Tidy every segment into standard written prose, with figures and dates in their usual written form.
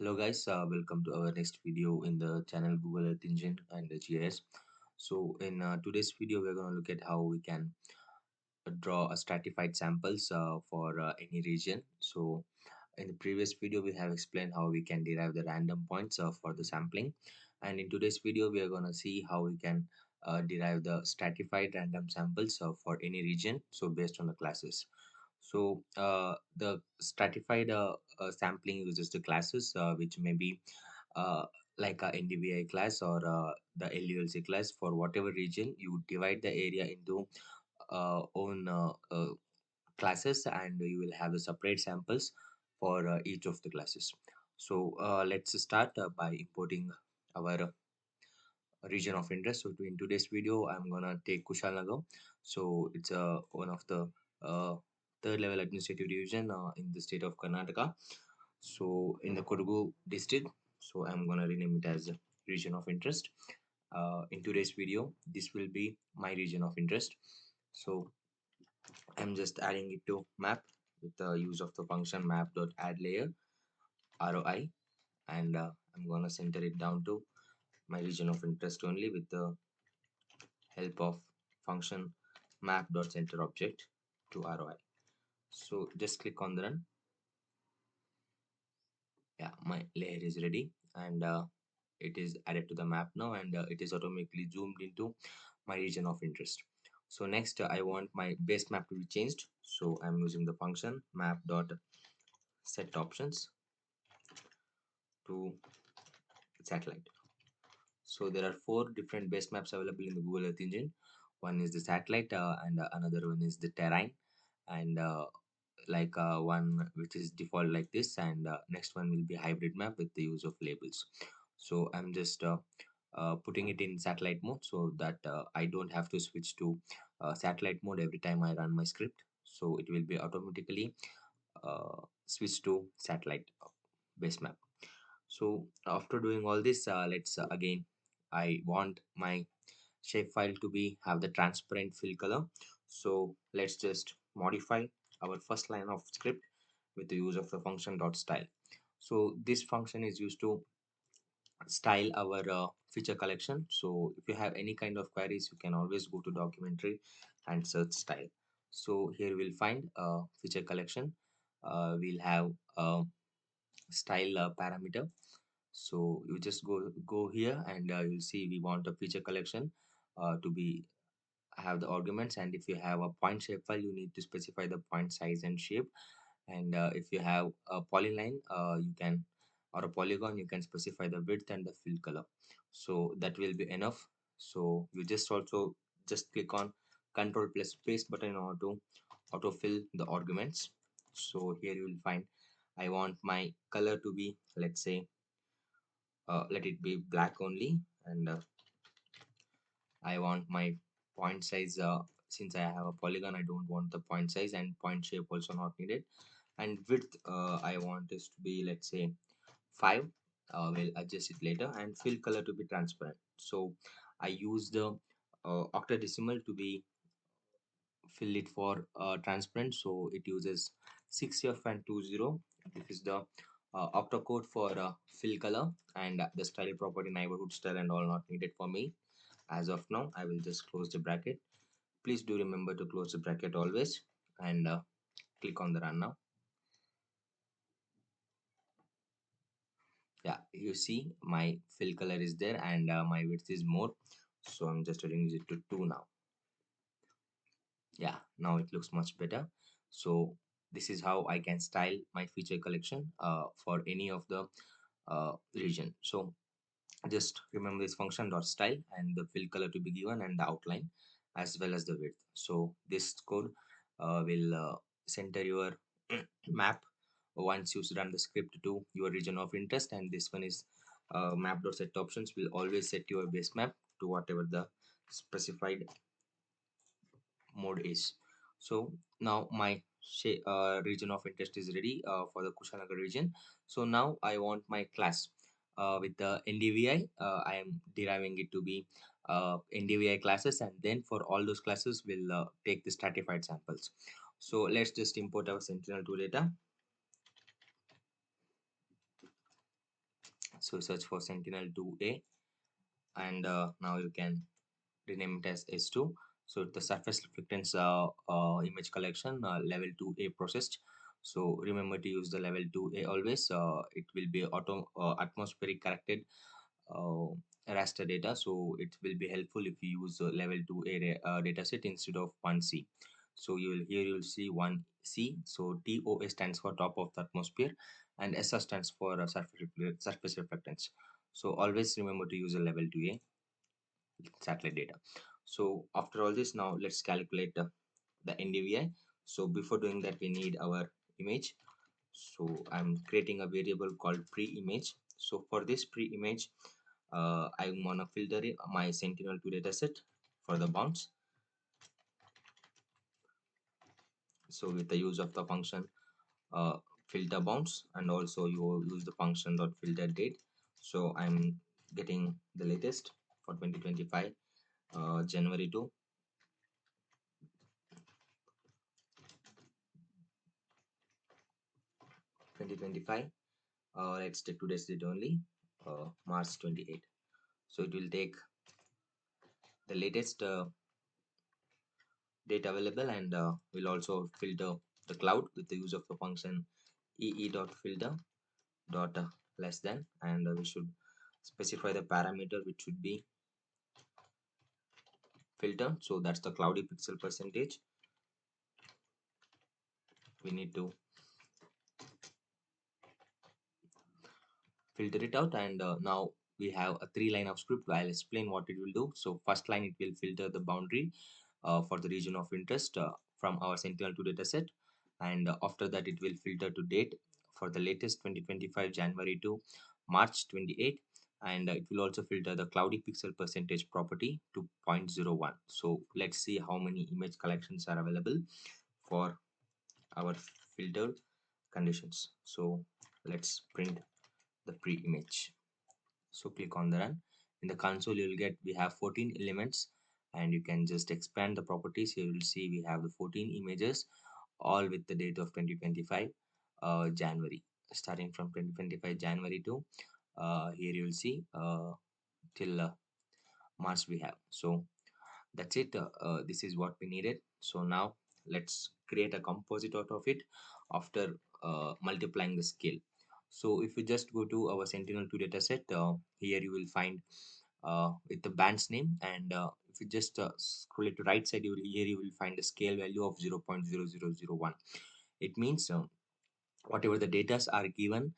Hello guys, welcome to our next video in the channel Google Earth Engine and the GIS. So in today's video, we're going to look at how we can draw a stratified samples for any region. So in the previous video, we have explained how we can derive the random points for the sampling. And in today's video, we are going to see how we can derive the stratified random samples for any region. So based on the classes. So the stratified sampling uses the classes which may be uh, like a NDVI class or the LULC class. For whatever region, you divide the area into own classes, and you will have the separate samples for each of the classes. So let's start by importing our region of interest. So in today's video, I'm gonna take Kushalnagar. So it's one of the uh, third level administrative division in the state of Karnataka. So in the Kodagu district. So I'm gonna rename it as region of interest. In today's video, this will be my region of interest. So I'm just adding it to map with the use of the function map.addLayer ROI, and I'm gonna center it down to my region of interest only with the help of function map.centerObject to ROI. So just click on the run. Yeah, my layer is ready, and it is added to the map now, and it is automatically zoomed into my region of interest. So next I want my base map to be changed. So I'm using the function map.setOptions to satellite. So there are four different base maps available in the Google Earth Engine. One is the satellite, and another one is the terrain, and one which is default like this, and next one will be hybrid map with the use of labels. So I'm just putting it in satellite mode so that I don't have to switch to satellite mode every time I run my script. So it will be automatically switch to satellite base map. So after doing all this, let's again, I want my shapefile to be have the transparent fill color. So let's just modify our first line of script with the use of the function dot style. So this function is used to style our feature collection. So if you have any kind of queries, you can always go to documentary and search style. So here we'll find feature collection. We'll have a style parameter. So you just go here, and you'll see we want a feature collection to be have the arguments. And if you have a point shapefile, you need to specify the point size and shape. And if you have a polyline, you can, or a polygon, you can specify the width and the fill color. So that will be enough. So you just also just click on control plus space button in order to autofill the arguments. So here you will find I want my color to be, let's say, let it be black only, and I want my point size, since I have a polygon, I don't want the point size, and point shape also not needed. And width, I want this to be, let's say, 5. We'll adjust it later. And fill color to be transparent. So I use the octadecimal to be fill it for transparent. So it uses 6F and 20. This is the octocode for fill color, and the style property neighborhood style and all not needed for me. As of now, I will just close the bracket. Please do remember to close the bracket always, and click on the run now. Yeah, you see my fill color is there, and my width is more. So I'm just reducing it to 2 now. Yeah, now it looks much better. So this is how I can style my feature collection for any of the region. So just remember this function dot style, and the fill color to be given, and the outline as well as the width. So this code will center your map once you run the script to your region of interest. And this one is map.setOptions will always set your base map to whatever the specified mode is. So now my region of interest is ready for the Kushinagar region. So now I want my class with the NDVI. I am deriving it to be NDVI classes, and then for all those classes we'll take the stratified samples. So let's just import our Sentinel-2 data. So search for Sentinel-2A, and now you can rename it as S2. So the surface reflectance image collection level 2A processed. So remember to use the level 2A always. It will be atmospheric corrected uh, raster data, so it will be helpful if you use level 2A data set instead of 1C. So you'll see 1C. So TOA stands for top of the atmosphere, and SR stands for surface reflectance. So always remember to use a level 2A satellite data. So after all this, now let's calculate the NDVI. So before doing that, we need our image. So I'm creating a variable called pre-image. So for this pre-image, I'm gonna filter it, my Sentinel-2 dataset for the bounds. So with the use of the function uh, filter bounds, and also you use the function dot filter date. So I'm getting the latest for 2025 January to 2025. Let's take today's date only, March 28. So it will take the latest date available, and we'll also filter the cloud with the use of the function ee.filter dot less than, and we should specify the parameter which should be filter. So that's the cloudy pixel percentage. We need to filter it out, and now we have a 3 line of script. I'll explain what it will do. So first line, it will filter the boundary for the region of interest from our Sentinel-2 dataset, and after that it will filter to date for the latest 2025 January to March 28, and it will also filter the cloudy pixel percentage property to 0.01. So let's see how many image collections are available for our filtered conditions. So let's print the pre-image. So click on the run. In the console, you'll get we have 14 elements, and you can just expand the properties. Here you'll see we have the 14 images, all with the date of 2025 January, starting from 2025 January to here you'll see till March we have. So that's it. This is what we needed. So now let's create a composite out of it after multiplying the scale. So if you just go to our Sentinel-2 dataset, here you will find with the band's name, and if you just scroll it to right side, here you will find a scale value of 0.0001. It means whatever the data are given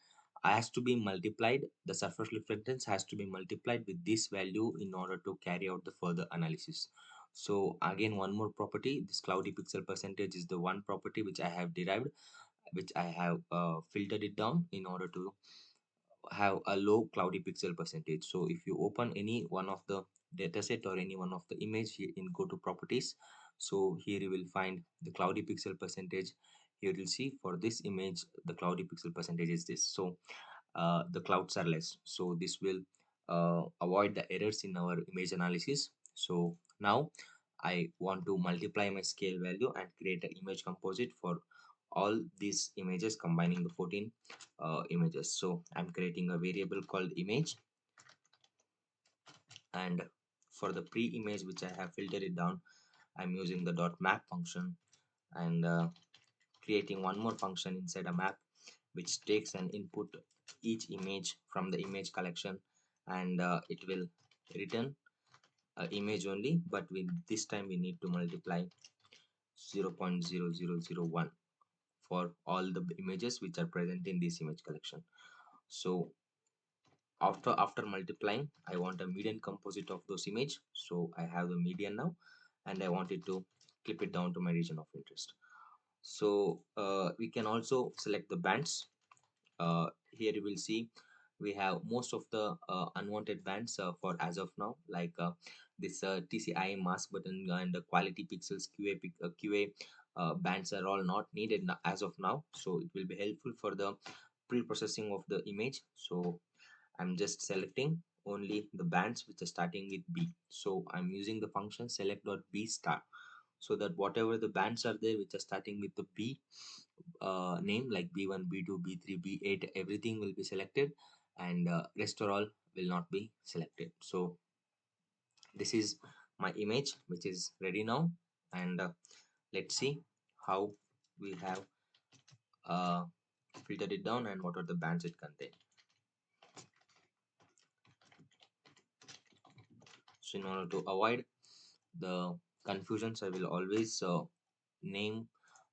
has to be multiplied, the surface reflectance has to be multiplied with this value in order to carry out the further analysis. So again, one more property, this cloudy pixel percentage is the one property which I have derived, which I have filtered it down in order to have a low cloudy pixel percentage. So if you open any one of the dataset or any one of the image here in go to properties, so here you will find the cloudy pixel percentage. Here you'll see for this image the cloudy pixel percentage is this. So the clouds are less, so this will avoid the errors in our image analysis. So now I want to multiply my scale value and create an image composite for all these images, combining the 14 images. So I'm creating a variable called image, and for the pre-image which I have filtered it down, I'm using the dot map function, and creating one more function inside a map which takes an input each image from the image collection, and it will return image only, but with this time we need to multiply 0.0001 for all the images which are present in this image collection. So after multiplying, I want a median composite of those image. So I have the median now, and I wanted to clip it down to my region of interest. So we can also select the bands. Here you will see we have most of the unwanted bands for as of now, like this TCI mask button and the quality pixels QA bands are all not needed as of now. So it will be helpful for the pre-processing of the image. So I'm just selecting only the bands which are starting with B. So I'm using the function select.b star, so that whatever the bands are there which are starting with the B name, like B1, B2, B3, B8, everything will be selected, and rest or all will not be selected. So this is my image which is ready now, and let's see how we have uh, filtered it down and what are the bands it contains. So in order to avoid the confusions, I will always name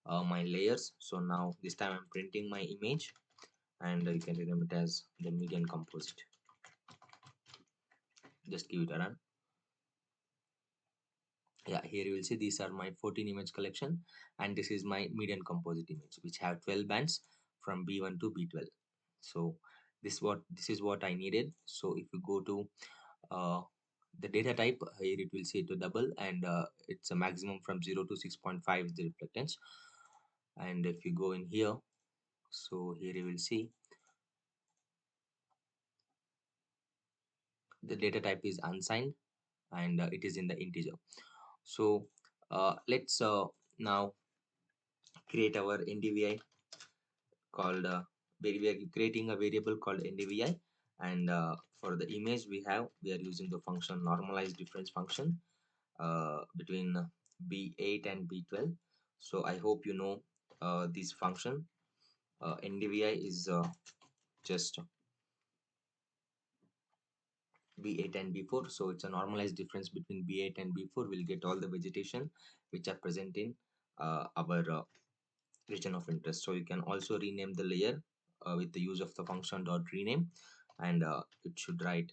my layers. So now this time I'm printing my image, and you can rename it as the median composite. Just give it a run. Yeah, here you will see these are my 14 image collection, and this is my median composite image which have 12 bands from B1 to B12. So this is what I needed. So if you go to uh, the data type, here it will say to double, and it's a maximum from 0 to 6.5 is the reflectance. And if you go in here, so here you will see the data type is unsigned, and it is in the integer. So let's now create our ndvi called we are creating a variable called ndvi, and for the image we are using the function normalized difference function between b8 and b12. So I hope you know this function. ndvi is just b8 and b4, so it's a normalized difference between b8 and b4. We'll get all the vegetation which are present in our region of interest. So you can also rename the layer with the use of the function dot rename, and it should write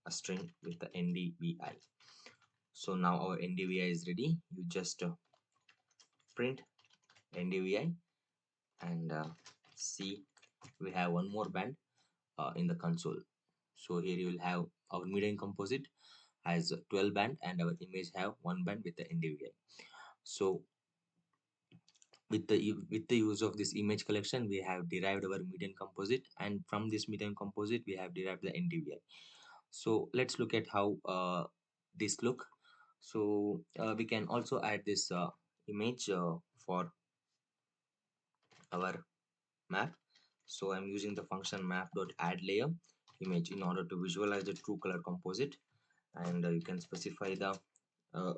a string with the ndvi. So now our ndvi is ready. You just print ndvi, and see we have one more band in the console. So here you will have our median composite has 12 band, and our image have one band with the ndvi. So with the use of this image collection, we have derived our median composite, and from this median composite we have derived the ndvi. So let's look at how this look. So we can also add this image for our map. So I'm using the function map.add_layer image in order to visualize the true color composite, and you can specify the uh,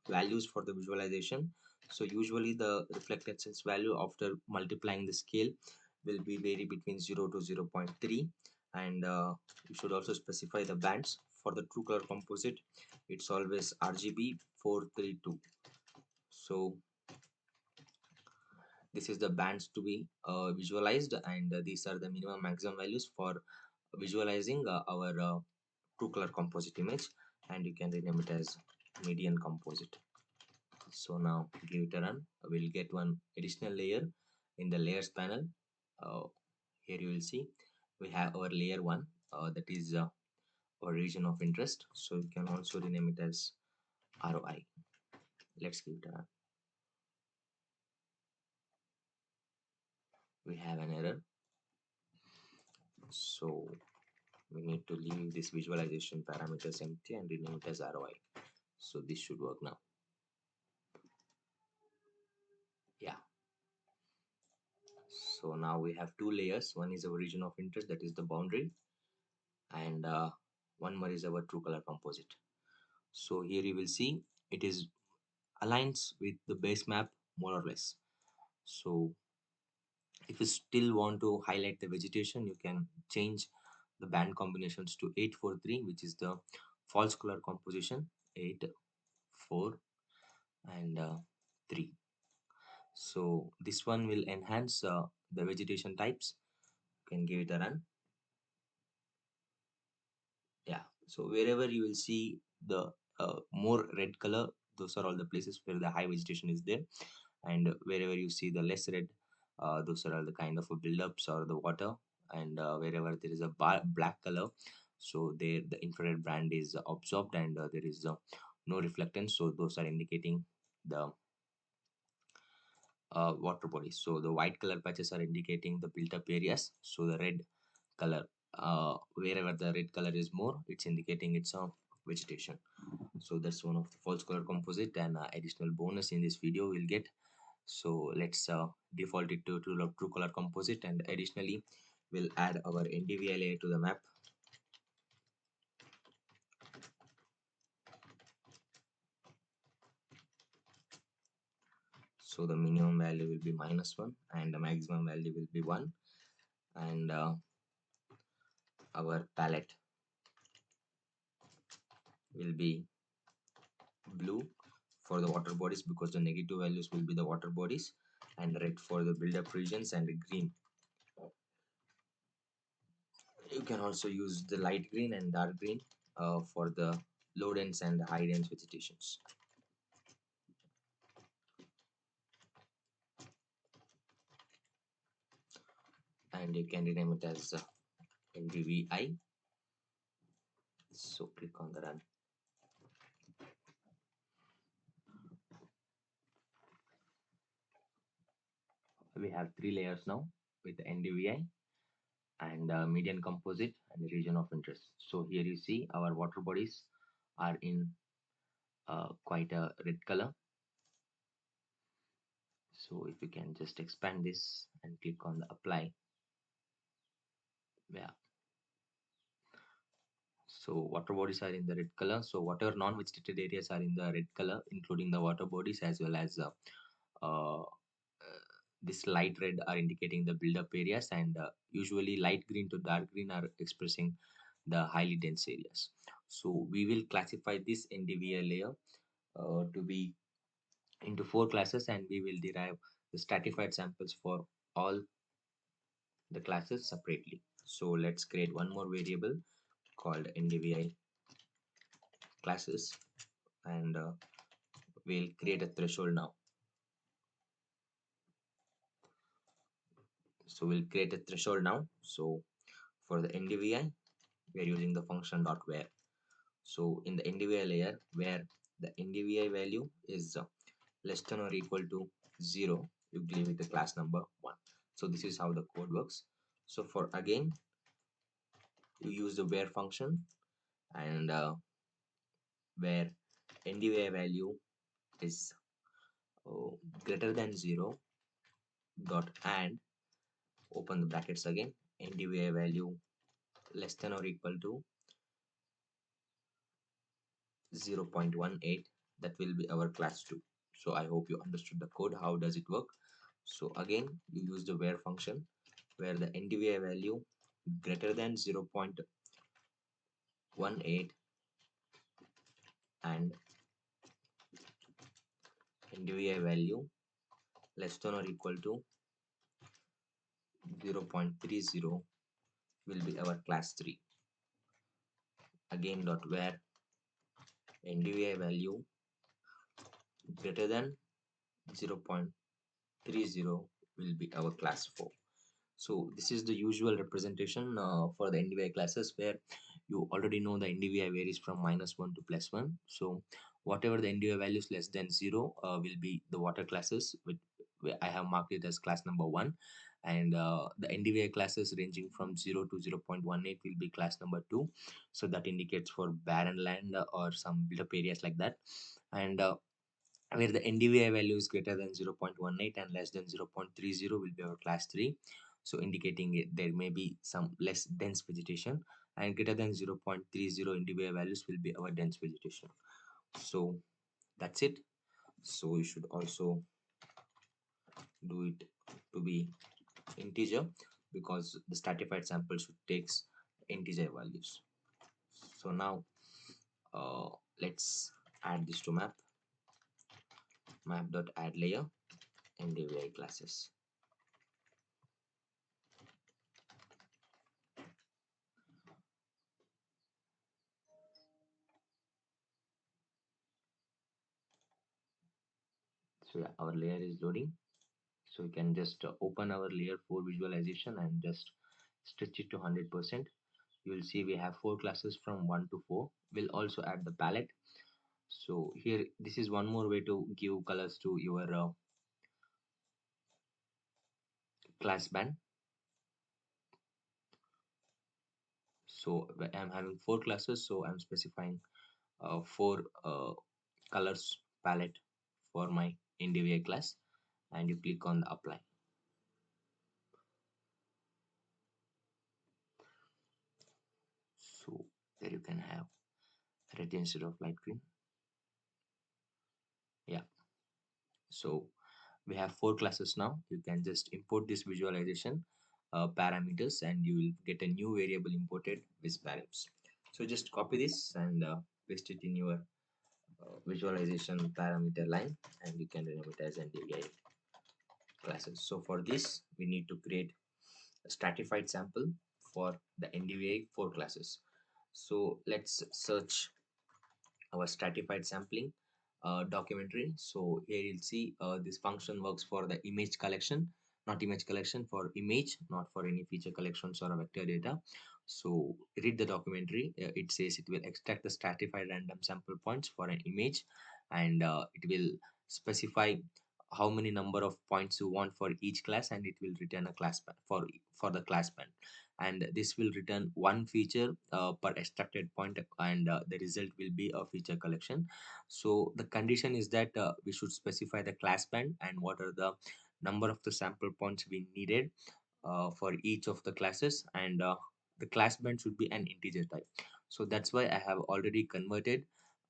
values for the visualization. So usually the reflectance value after multiplying the scale will be vary between 0 to 0.3, and you should also specify the bands for the true color composite. It's always RGB 432. So this is the bands to be visualized, and these are the minimum maximum values for visualizing our true color composite image, and you can rename it as median composite. So now give it a run. We'll get one additional layer in the layers panel. uh, Here you will see we have our layer 1, that is our region of interest. So you can also rename it as ROI. Let's give it a run. We have an error, so we need to leave this visualization parameters empty and rename it as ROI. So this should work now. Yeah. So now we have two layers. One is our region of interest, that is the boundary, and one more is our true color composite. So here you will see it is aligns with the base map more or less. So if you still want to highlight the vegetation, you can change the band combinations to 843, which is the false color composition, 8 4 and 3. So this one will enhance the vegetation types. You can give it a run. Yeah, so wherever you will see the more red color, those are all the places where the high vegetation is there, and wherever you see the less red, those are all the kind of buildups or the water, and wherever there is a black color, so there the infrared band is absorbed, and there is no reflectance, so those are indicating the water bodies. So the white color patches are indicating the built up areas, so the red color, wherever the red color is more, it's indicating it's a vegetation. So that's one of the false color composite, and additional bonus in this video we'll get. So let's default it to true color composite, and additionally we'll add our NDVI layer to the map. So the minimum value will be -1 and the maximum value will be 1, and our palette will be blue for the water bodies because the negative values will be the water bodies, and red for the build-up regions, and green. You can also use the light green and dark green for the low dense and high dense vegetations. And you can rename it as NDVI. So click on the run. We have 3 layers now with the NDVI and median composite and the region of interest. So here you see our water bodies are in quite a red color. So if you can just expand this and click on the apply. Yeah. So water bodies are in the red color. So whatever non-vegetated areas are in the red color, including the water bodies as well as uh, this light red are indicating the build-up areas, and usually light green to dark green are expressing the highly dense areas. So we will classify this NDVI layer to be into 4 classes, and we will derive the stratified samples for all the classes separately. So let's create one more variable called NDVI classes, and we'll create a threshold now. So we'll create a threshold now. So for the NDVI, we are using the function .where. So in the NDVI layer, where the NDVI value is less than or equal to 0, you give it the class number 1. So this is how the code works. So for again, you use the where function, and where NDVI value is greater than 0 dot and open the brackets again, NDVI value less than or equal to 0.18, that will be our class 2. So I hope you understood the code. How does it work? So again, you use the where function where the NDVI value greater than 0.18 and NDVI value less than or equal to 0.30 will be our class 3. Again, dot where NDVI value greater than 0.30 will be our class 4. So this is the usual representation for the NDVI classes, where you already know the NDVI varies from -1 to +1. So whatever the NDVI values less than 0 will be the water classes, with where I have marked it as class number 1, and the NDVI classes ranging from 0 to 0.18 will be class number 2. So that indicates for barren land or some built-up areas like that, and where the NDVI value is greater than 0.18 and less than 0.30 will be our class 3. So indicating there may be some less dense vegetation, and greater than 0.30 NDVI values will be our dense vegetation. So that's it. So you should also do it to be integer, because the stratified sample should takes integer values. So now uh, let's add this to map.add layer NDVI classes. So yeah, our layer is loading. So you can just open our layer 4 visualization and just stretch it to 100%. You will see we have 4 classes from 1 to 4. We'll also add the palette. So here, this is one more way to give colors to your class band. So I'm having 4 classes, so I'm specifying 4 colors palette for my NDVI class, and you click on the apply. red instead of light green. Yeah, so we have four classes now. You can just import this visualization parameters and you will get a new variable imported with params. So just copy this and paste it in your visualization parameter line, and you can rename it as NDVI classes. So for this we need to create a stratified sample for the NDVI 4 classes. So let's search our stratified sampling documentary. So here you'll see this function works for the image collection, not image collection, for image, not for any feature collections or vector data. So read the documentary. It says it will extract the stratified random sample points for an image, and it will specify how many number of points you want for each class, and it will return a class band for the class band, and this will return one feature per extracted point, and the result will be a feature collection. So the condition is that we should specify the class band and what are the number of the sample points we needed for each of the classes, and the class band should be an integer type. So that's why I have already converted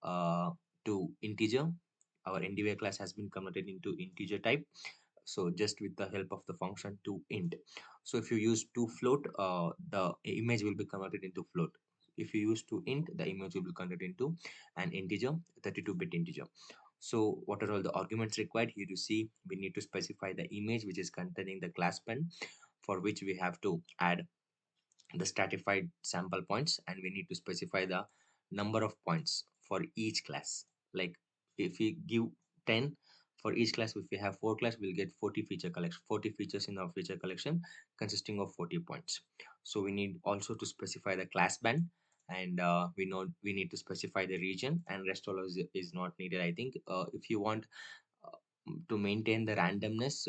uh, to integer. Our NDVI class has been converted into integer type, so just with the help of the function to int. So if you use to float, the image will be converted into float. If you use to int, the image will be converted into an integer, 32-bit integer. So what are all the arguments required? Here you see we need to specify the image which is containing the class pen, for which we have to add the stratified sample points, and we need to specify the number of points for each class. Like if we give 10 for each class, if we have 4 class, we'll get 40 feature collection, 40 features in our feature collection consisting of 40 points. So we need also to specify the class band, and we know we need to specify the region, and rest all is not needed. I think if you want uh, to maintain the randomness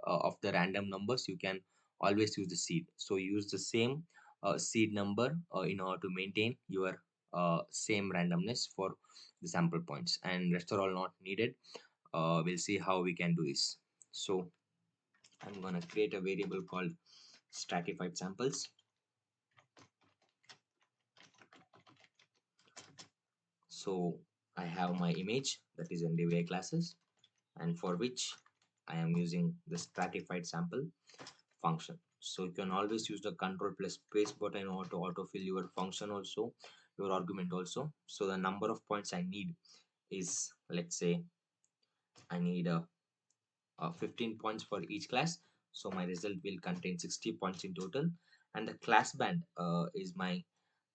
of the random numbers, you can always use the seed. So use the same seed number in order to maintain your same randomness for the sample points, and rest are all not needed. We'll see how we can do this. So I'm going to create a variable called stratified samples. So I have my image that is NDVI classes, and for which I am using the stratified sample function. So you can always use the control plus space button or to autofill your function also, your argument also. So the number of points I need is, let's say I need 15 points for each class. So my result will contain 60 points in total, and the class band is my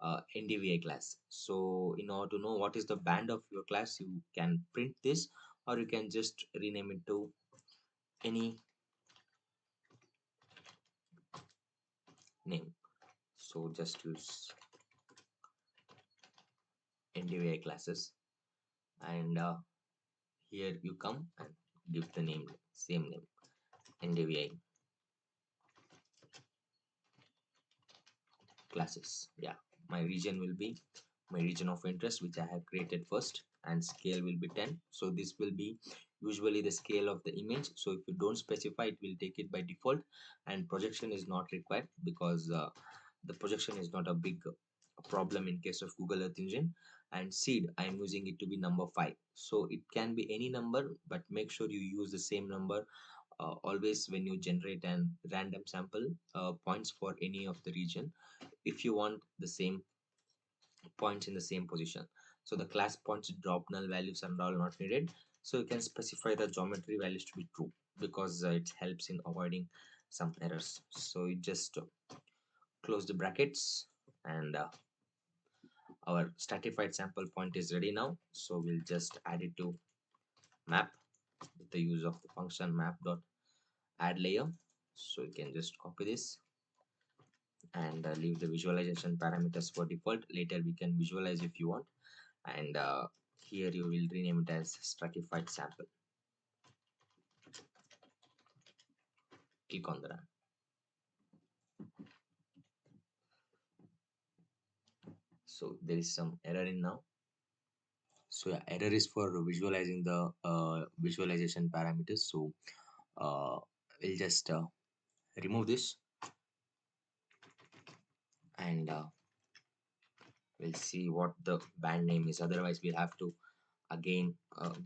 NDVI class. So in order to know what is the band of your class, you can print this, or you can just rename it to any name. So just use NDVI classes, and here you come and give the name, same name, NDVI classes. Yeah, my region will be my region of interest, which I have created first, and scale will be 10. So this will be usually the scale of the image. So if you don't specify, it will take it by default, and projection is not required because the projection is not a big problem in case of Google Earth Engine. And seed, I am using it to be number 5. So it can be any number, but make sure you use the same number always when you generate an random sample points for any of the region, if you want the same points in the same position. So the class points drop null values and all not needed. So you can specify the geometry values to be true because it helps in avoiding some errors. So you just close the brackets, and our stratified sample point is ready now. So we'll just add it to map with the use of the function map dot add layer. So you can just copy this and leave the visualization parameters for default. Later we can visualize if you want, and here you will rename it as stratified sample. Click on the run. So there is some error in now. So yeah, error is for visualizing the visualization parameters. So we'll just remove this, and We'll see what the band name is. Otherwise, we'll have to again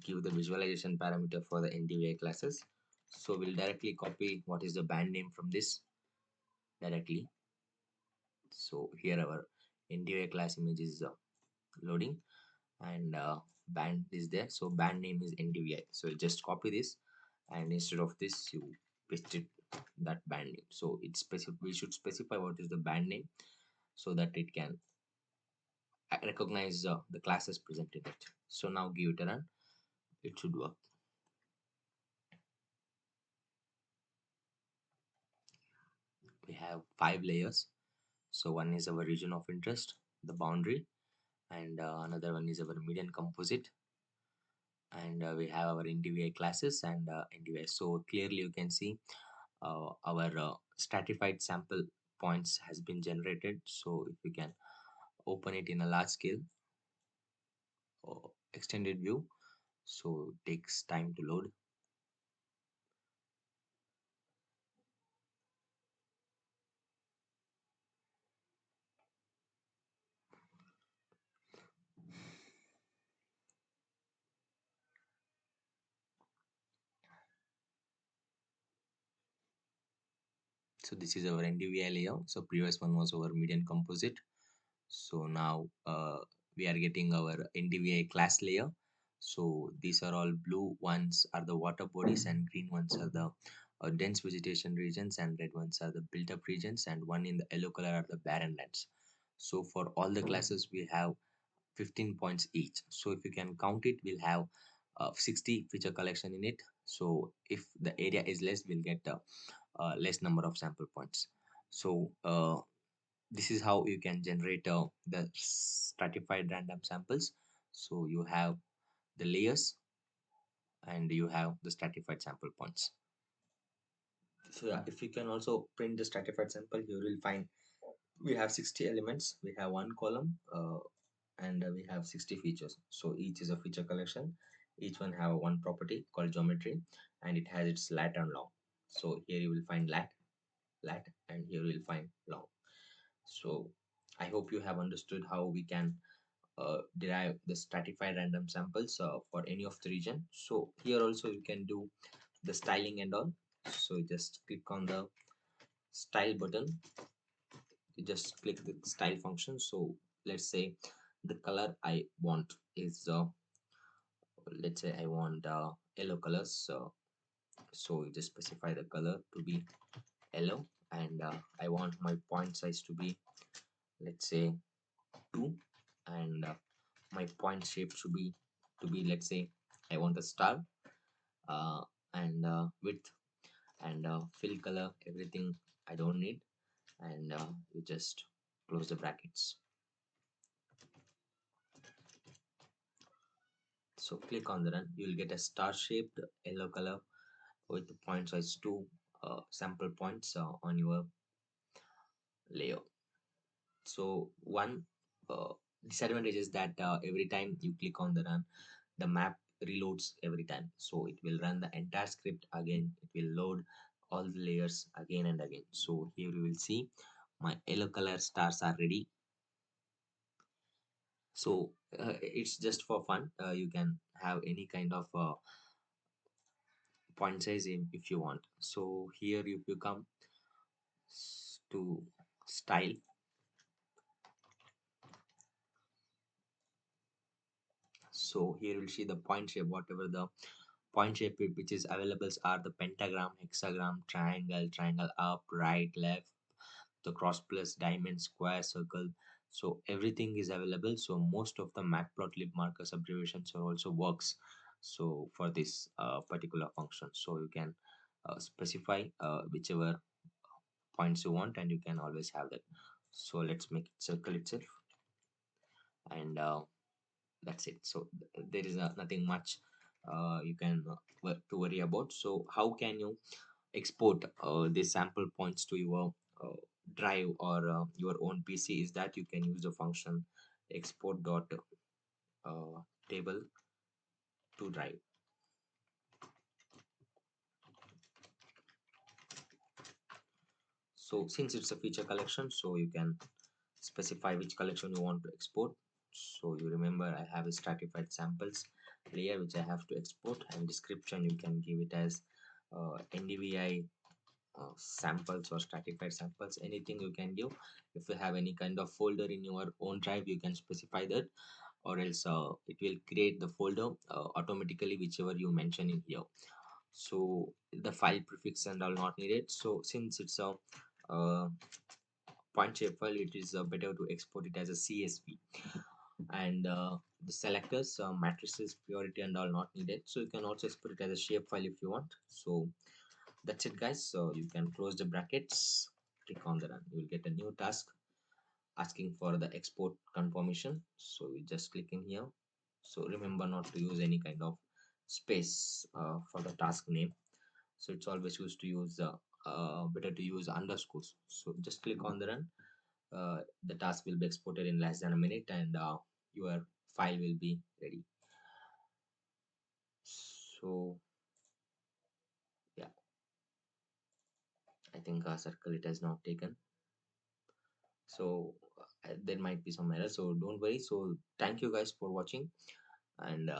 give the visualization parameter for the NDVI classes. So we'll directly copy what is the band name from this directly. So here our NDVI class image is loading, and band is there. So band name is NDVI. So just copy this, and instead of this you paste it that band name. So it's we should specify what is the band name so that it can recognize the classes present in it. So now give it a run. It should work. We have 5 layers. So one is our region of interest, the boundary, and another one is our median composite, and we have our NDVI classes and NDVI. So clearly you can see our stratified sample points has been generated. So if we can open it in a large scale extended view, so it takes time to load. So this is our NDVI layer. So previous one was our median composite. So now we are getting our NDVI class layer. So these are all blue ones are the water bodies, and green ones are the dense vegetation regions, and red ones are the built up regions, and one in the yellow color are the barren lands. So for all the classes we have 15 points each. So if you can count it, we'll have 60 feature collection in it. So if the area is less, we'll get less number of sample points. So this is how you can generate the stratified random samples. So you have the layers and you have the stratified sample points. So yeah, if you can also print the stratified sample, you will find we have 60 elements, we have one column, and we have 60 features. So each is a feature collection. Each one have one property called geometry, and it has its lat and long. So here you will find lat, and here you will find long. So I hope you have understood how we can derive the stratified random samples for any of the region. So here also you can do the styling and all. So you just click on the style button. You just click the style function. So let's say the color I want is let's say I want yellow colors. So you just specify the color to be yellow, and I want my point size to be, let's say, 2, and my point shape should be let's say I want a star, uh, and width and fill color, everything I don't need, and you just close the brackets. So click on the run, you will get a star shaped yellow color with the point size 2 sample points on your layer. So one disadvantage is that every time you click on the run, the map reloads every time. So it will run the entire script again. It will load all the layers again and again. So here you will see my yellow color stars are ready. So it's just for fun. You can have any kind of point size if you want. So here you come to style. So here you'll see the point shape, whatever the point shape which is available are the pentagram, hexagram, triangle, triangle up, right, left, the cross plus, diamond, square, circle. So everything is available. So most of the matplotlib markers abbreviations are also works so for this particular function. So you can specify whichever points you want, and you can always have that. So let's make it circle itself, and that's it. So there is nothing much you can to worry about. So how can you export these sample points to your drive or your own PC? Is that you can use the function export dot table to drive. So since it's a feature collection, so you can specify which collection you want to export. So you remember I have a stratified samples layer which I have to export, and description you can give it as ndvi samples or stratified samples, anything you can give. If you have any kind of folder in your own drive, you can specify that, or else it will create the folder automatically whichever you mention in here. So the file prefix and all not needed. So since it's a uh, point shape file, it is better to export it as a csv. And the selectors, matrices, purity and all not needed, so you can also export it as a shape file if you want. So that's it guys. So you can close the brackets, click on the run, you will get a new task asking for the export confirmation. So you just click in here. So remember not to use any kind of space for the task name. So it's always used to use better to use underscores. So just click on the run. The task will be exported in less than a minute, and your file will be ready. So yeah, I think circle it has not taken. So there might be some error, so don't worry. So thank you guys for watching, and